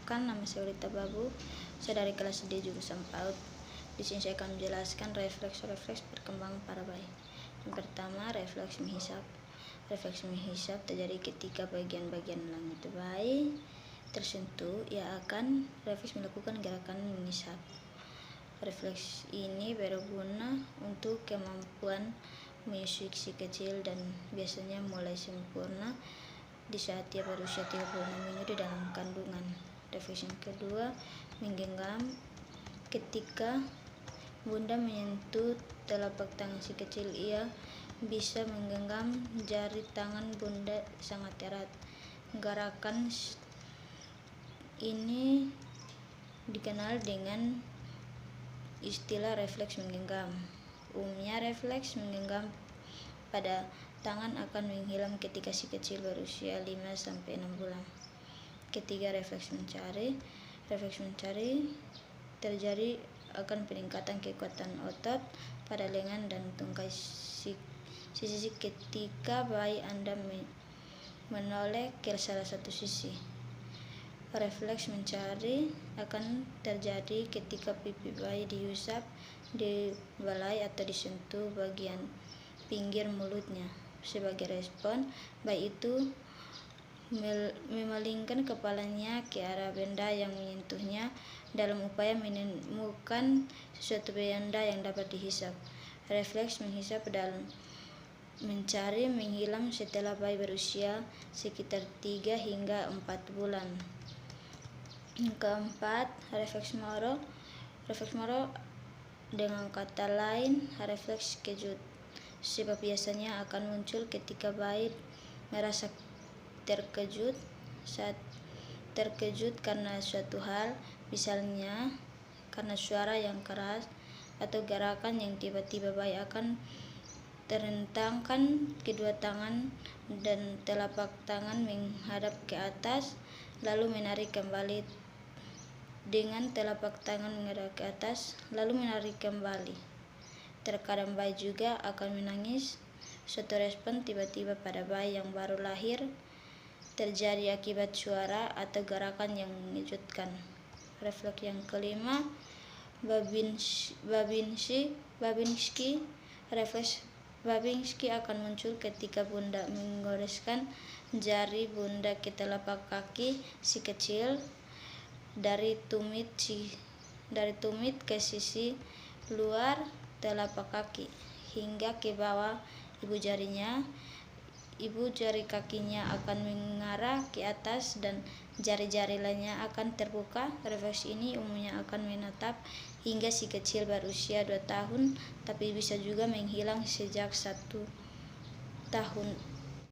Perkenalkan, nama saya Ulita Babu. Saya dari kelas D jurusan PAUD. Di sini saya akan menjelaskan refleks perkembangan pada bayi. Yang pertama, refleks menghisap. Refleks menghisap terjadi ketika bagian-bagian langit bayi tersentuh, ia akan refleks melakukan gerakan menghisap. Refleks ini berguna untuk kemampuan menyusui si kecil dan biasanya mulai sempurna di saat ia berusia 36 minggu di dalam kandungan. Refleks yang kedua, menggenggam. Ketika bunda menyentuh telapak tangan si kecil, ia bisa menggenggam jari tangan bunda sangat erat. Gerakan ini dikenal dengan istilah refleks menggenggam. Umumnya refleks menggenggam pada tangan akan menghilang ketika si kecil berusia 5-6 bulan. Ketiga, refleks mencari. Refleks mencari terjadi akan peningkatan kekuatan otot pada lengan dan tungkai sisi ketika bayi Anda menoleh ke salah satu sisi. Refleks mencari akan terjadi ketika pipi bayi diusap, dibelai atau disentuh bagian pinggir mulutnya. Sebagai respon, bayi itu memalingkan kepalanya ke arah benda yang menyentuhnya dalam upaya menemukan sesuatu benda yang dapat dihisap. Refleks menghisap dalam mencari menghilang setelah bayi berusia sekitar 3 hingga 4 bulan. Keempat, refleks moro. Refleks moro dengan kata lain refleks kejut, sebab biasanya akan muncul ketika bayi merasa terkejut. Saat terkejut karena suatu hal, misalnya karena suara yang keras atau gerakan yang tiba-tiba, bayi akan terentangkan kedua tangan dan telapak tangan menghadap ke atas, lalu menarik kembali dengan telapak tangan menghadap ke atas, lalu menarik kembali. Terkadang bayi juga akan menangis. Suatu respon tiba-tiba pada bayi yang baru lahir terjadi akibat suara atau gerakan yang mengejutkan. Refleks yang kelima, Babinski. Refleks Babinski akan muncul ketika bunda menggoreskan jari bunda ke telapak kaki si kecil dari tumit ke sisi luar telapak kaki hingga ke bawah ibu jarinya. Ibu jari kakinya akan mengarah ke atas dan jari-jari lainnya akan terbuka. Refleks ini umumnya akan menetap hingga si kecil berusia 2 tahun, tapi bisa juga menghilang sejak 1 tahun